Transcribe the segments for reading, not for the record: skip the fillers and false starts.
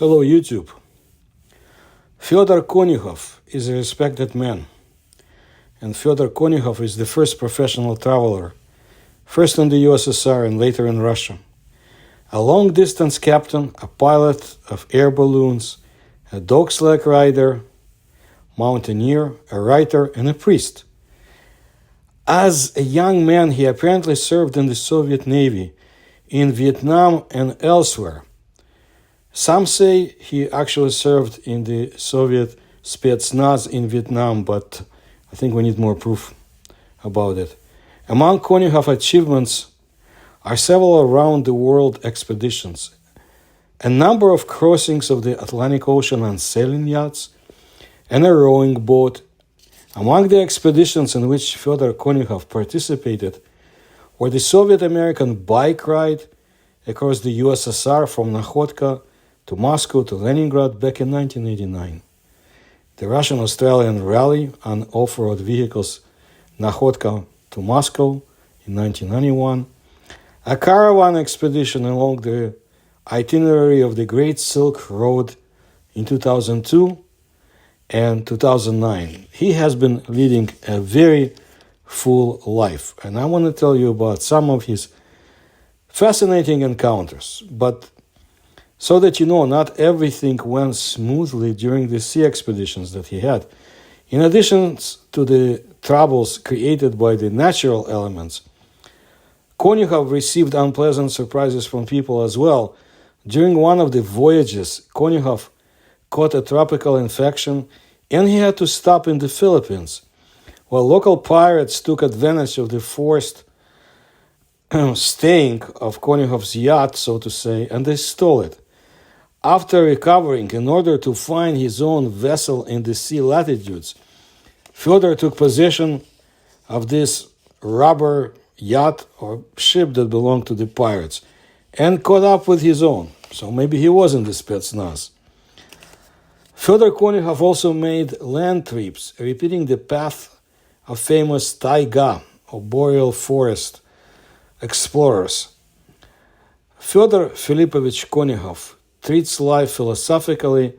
Hello, YouTube. Fyodor Konyukhov is a respected man, and Fyodor Konyukhov is the first professional traveler, first in the USSR and later in Russia. A long-distance captain, a pilot of air balloons, a dog sled rider, mountaineer, a writer, and a priest. As a young man, he apparently served in the Soviet Navy, in Vietnam and elsewhere. Some say he actually served in the Soviet Spetsnaz in Vietnam, but I think we need more proof about it. Among Konyukhov's achievements are several around-the-world expeditions, a number of crossings of the Atlantic Ocean on sailing yachts, and a rowing boat. Among the expeditions in which Fyodor Konyukhov participated were the Soviet-American bike ride across the USSR from Nakhodka to Moscow to Leningrad back in 1989, the Russian-Australian rally on off-road vehicles Nakhodka to Moscow in 1991, a caravan expedition along the itinerary of the Great Silk Road in 2002 and 2009. He has been leading a very full life, and I want to tell you about some of his fascinating encounters. But so that you know, not everything went smoothly during the sea expeditions that he had. In addition to the troubles created by the natural elements, Konyukhov received unpleasant surprises from people as well. During one of the voyages, Konyukhov caught a tropical infection and he had to stop in the Philippines, while local pirates took advantage of the forced staying of Konyukhov's yacht, so to say, and they stole it. After recovering, in order to find his own vessel in the sea latitudes, Fyodor took possession of this rubber yacht or ship that belonged to the pirates and caught up with his own. So maybe he was in the Spetsnaz. Fyodor Konyukhov also made land trips, repeating the path of famous taiga or boreal forest explorers. Fyodor Filipovich Konyukhov treats life philosophically,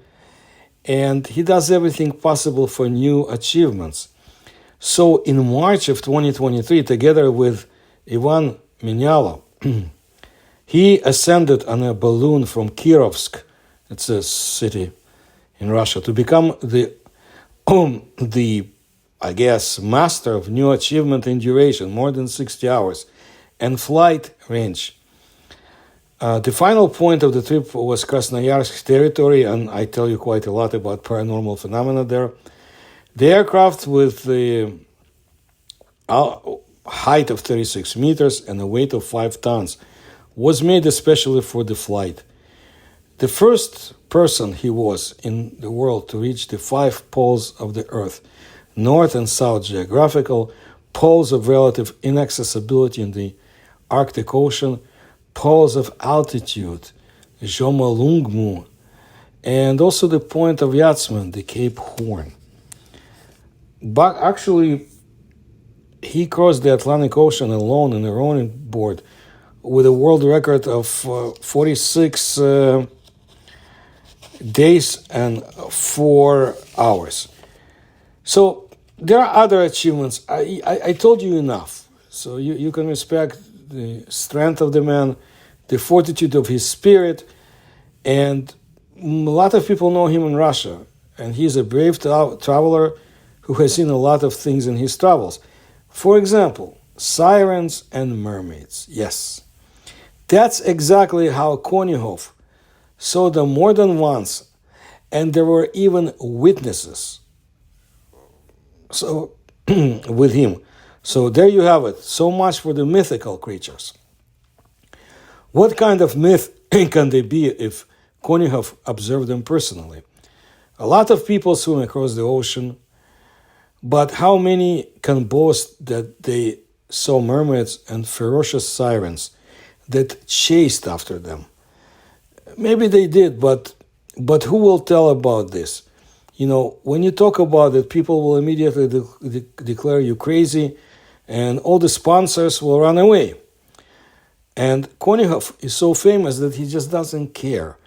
and he does everything possible for new achievements. So in March of 2023, together with Ivan Minyalo, he ascended on a balloon from Kirovsk, it's a city in Russia, to become the master of new achievement in duration, more than 60 hours, and flight range. The final point of the trip was Krasnoyarsk territory, and I tell you quite a lot about paranormal phenomena there. The aircraft with the height of 36 meters and a weight of 5 tons was made especially for the flight. The first person he was in the world to reach the 5 poles of the Earth, north and south geographical, poles of relative inaccessibility in the Arctic Ocean, poles of altitude, Jomolungmu, and also the point of Yachtsman, the Cape Horn. But actually, he crossed the Atlantic Ocean alone in a rowing boat with a world record of 46 days and 4 hours. So there are other achievements. I told you enough. So you can respect the strength of the man, the fortitude of his spirit, and a lot of people know him in Russia, and he's a brave traveler who has seen a lot of things in his travels. For example, sirens and mermaids. Yes, that's exactly how Konyukhov saw them more than once, and there were even witnesses with him. So there you have it. So much for the mythical creatures. What kind of myth can they be if Konyukhov observed them personally? A lot of people swim across the ocean, but how many can boast that they saw mermaids and ferocious sirens that chased after them? Maybe they did, but who will tell about this? You know, when you talk about it, people will immediately declare you crazy, and all the sponsors will run away. And Konyukhov is so famous that he just doesn't care.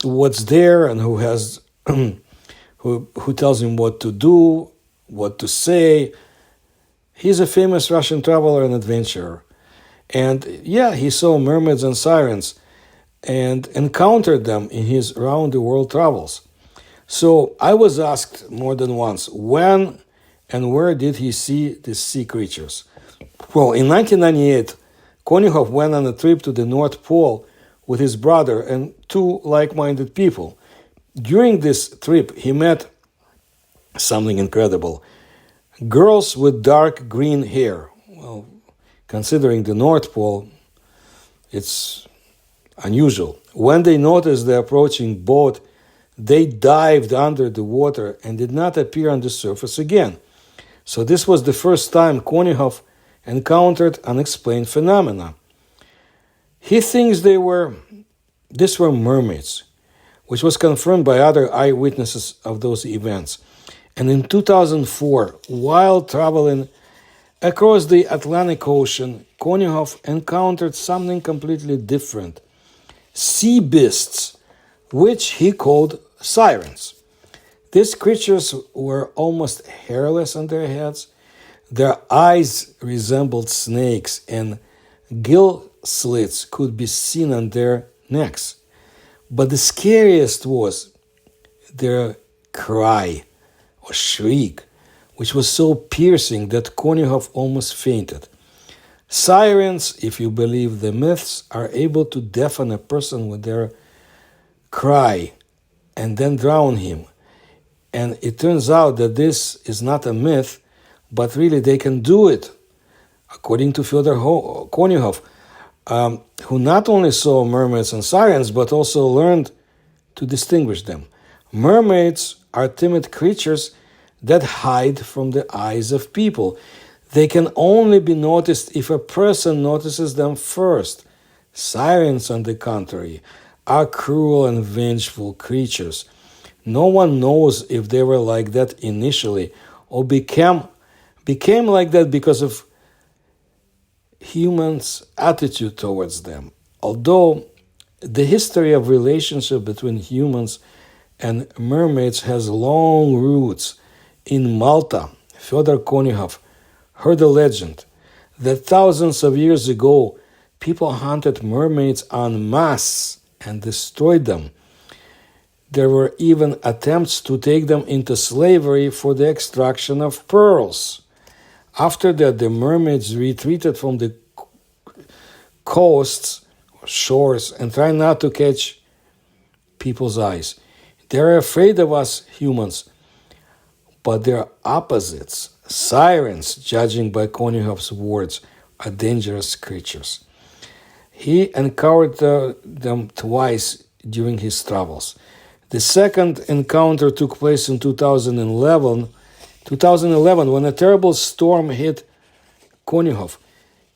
what's there and who has who tells him what to do, what to say. He's a famous Russian traveler and adventurer. And yeah, he saw mermaids and sirens and encountered them in his round-the-world travels. So I was asked more than once, when and where did he see these sea creatures? Well, in 1998, Konyukhov went on a trip to the North Pole with his brother and two like-minded people. During this trip, he met something incredible. Girls with dark green hair. Well, considering the North Pole, it's unusual. When they noticed the approaching boat, they dived under the water and did not appear on the surface again. So this was the first time Konyukhov encountered unexplained phenomena. He thinks these were mermaids, which was confirmed by other eyewitnesses of those events. And in 2004, while traveling across the Atlantic Ocean, Konyukhov encountered something completely different. Sea beasts, which he called sirens. These creatures were almost hairless on their heads. Their eyes resembled snakes, and gill slits could be seen on their necks. But the scariest was their cry or shriek, which was so piercing that Konyukhov almost fainted. Sirens, if you believe the myths, are able to deafen a person with their cry and then drown him. And it turns out that this is not a myth, but really they can do it, according to Fyodor Konyukhov, who not only saw mermaids and sirens, but also learned to distinguish them. Mermaids are timid creatures that hide from the eyes of people. They can only be noticed if a person notices them first. Sirens, on the contrary, are cruel and vengeful creatures. No one knows if they were like that initially or became like that because of humans' attitude towards them. Although the history of relationship between humans and mermaids has long roots, in Malta, Fyodor Konyukhov heard a legend that thousands of years ago, people hunted mermaids en masse and destroyed them. There were even attempts to take them into slavery for the extraction of pearls. After that, the mermaids retreated from the coasts or shores and tried not to catch people's eyes. They're afraid of us humans, but they're opposites. Sirens, judging by Konyukhov's words, are dangerous creatures. He encountered them twice during his travels. The second encounter took place in 2011 when a terrible storm hit Konyukhov.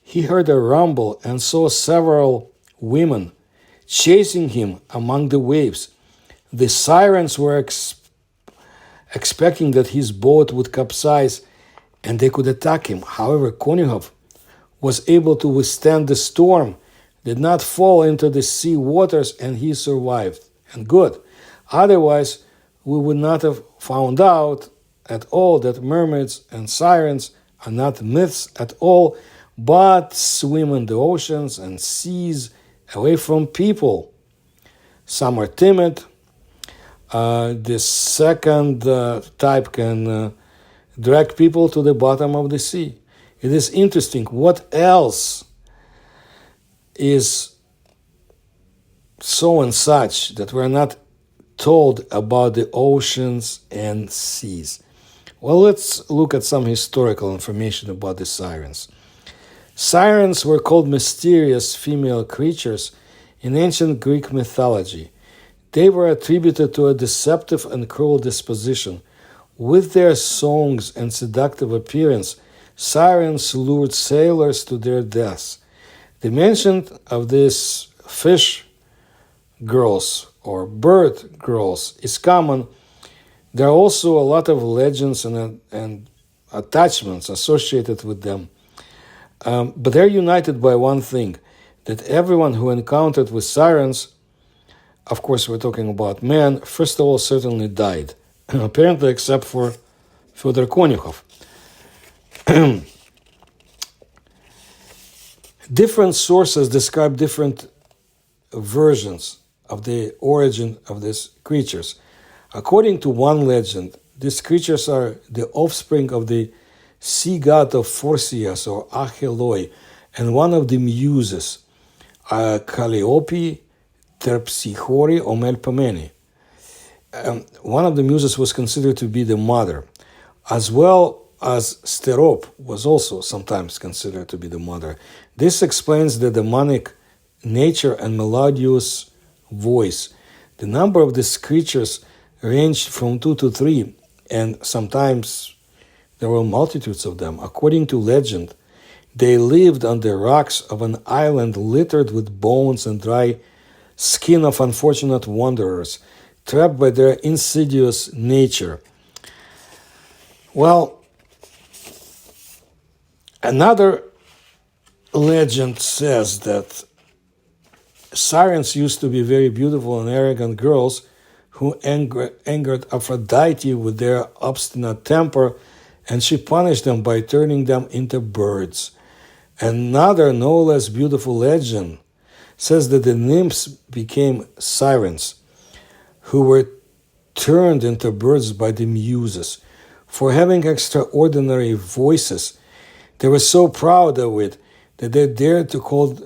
He heard a rumble and saw several women chasing him among the waves. The sirens were expecting that his boat would capsize and they could attack him. However, Konyukhov was able to withstand the storm, did not fall into the sea waters, and he survived. And good. Otherwise, we would not have found out at all that mermaids and sirens are not myths at all, but swim in the oceans and seas away from people. Some are timid. The second type can drag people to the bottom of the sea. It is interesting. What else is so and such that we're not told about the oceans and seas? Well, let's look at some historical information about the sirens. Sirens were called mysterious female creatures in ancient Greek mythology. They were attributed to a deceptive and cruel disposition. With their songs and seductive appearance, sirens lured sailors to their deaths. The mention of these fish girls or bird girls is common. There are also a lot of legends and attachments associated with them. But they're united by one thing, that everyone who encountered with sirens of course we're talking about men, first of all certainly died, apparently except for Fyodor Konyukhov. Different sources describe different versions of the origin of these creatures. According to one legend, these creatures are the offspring of the sea god of Phorcys or Acheloi and one of the muses, Calliope, Terpsichore, or Melpomene. One of the muses was considered to be the mother, as well as Sterope was also sometimes considered to be the mother. This explains the demonic nature and melodious voice. The number of these creatures ranged from 2 to 3, and sometimes there were multitudes of them. According to legend, they lived on the rocks of an island littered with bones and dry skin of unfortunate wanderers, trapped by their insidious nature. Well, another legend says that Sirens used to be very beautiful and arrogant girls who angered Aphrodite with their obstinate temper, and she punished them by turning them into birds. Another, no less beautiful legend says that the nymphs became sirens, who were turned into birds by the muses. For having extraordinary voices, they were so proud of it that they dared to call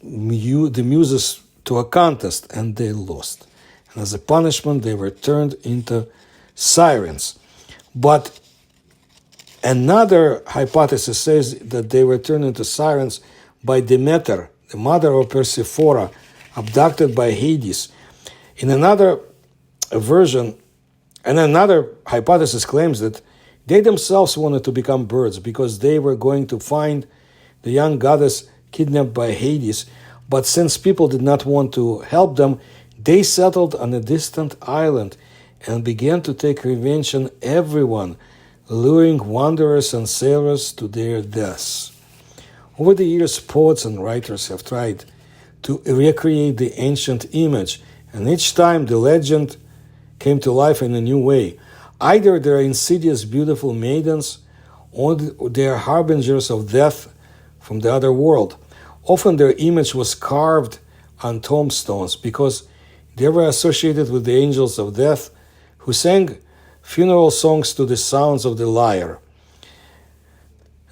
the muses to a contest, and they lost. And as a punishment, they were turned into sirens. But another hypothesis says that they were turned into sirens by Demeter, the mother of Persephone, abducted by Hades. In another version, and another hypothesis claims that they themselves wanted to become birds because they were going to find the young goddess kidnapped by Hades. But since people did not want to help them, they settled on a distant island and began to take revenge on everyone, luring wanderers and sailors to their deaths. Over the years, poets and writers have tried to recreate the ancient image, and each time the legend came to life in a new way. Either they are insidious, beautiful maidens, or they are harbingers of death from the other world. Often their image was carved on tombstones because they were associated with the angels of death who sang funeral songs to the sounds of the lyre.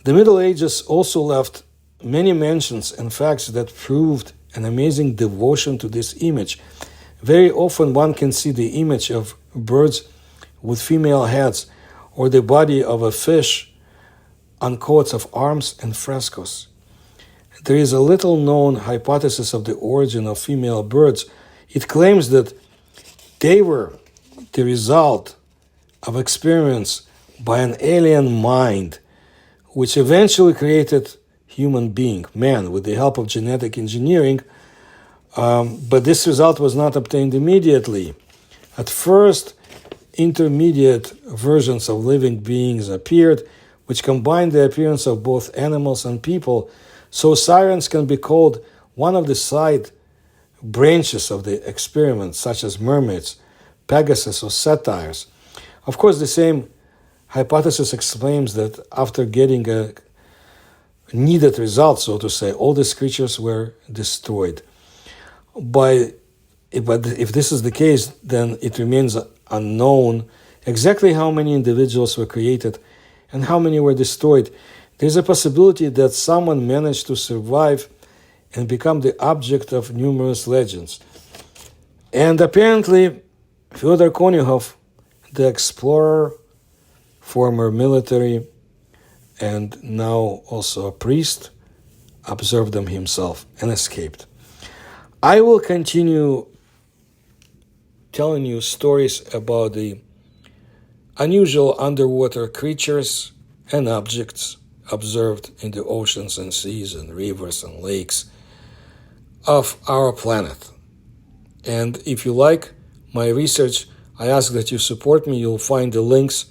The Middle Ages also left many mentions and facts that proved an amazing devotion to this image. Very often one can see the image of birds with female heads or the body of a fish on coats of arms and frescoes. There is a little-known hypothesis of the origin of female birds. It claims that they were the result of experiments by an alien mind, which eventually created human being, man, with the help of genetic engineering. But this result was not obtained immediately. At first, intermediate versions of living beings appeared, which combined the appearance of both animals and people. So sirens can be called one of the side branches of the experiment, such as mermaids, Pegasus, or satyrs. Of course, the same hypothesis explains that after getting a needed result, so to say, all these creatures were destroyed. But if this is the case, then it remains unknown exactly how many individuals were created and how many were destroyed. There's a possibility that someone managed to survive and become the object of numerous legends. And apparently, Fyodor Konyukhov, the explorer, former military, and now also a priest, observed them himself and escaped. I will continue telling you stories about the unusual underwater creatures and objects observed in the oceans and seas and rivers and lakes of our planet. And if you like my research, I ask that you support me. You'll find the links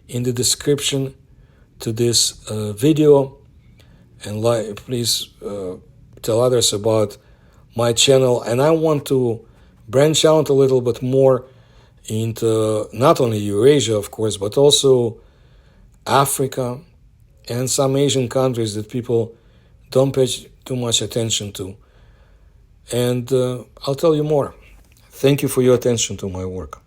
in the description to this video, and please tell others about my channel. And I want to branch out a little bit more into not only Eurasia, of course, but also Africa and some Asian countries that people don't pay too much attention to. And I'll tell you more. Thank you for your attention to my work.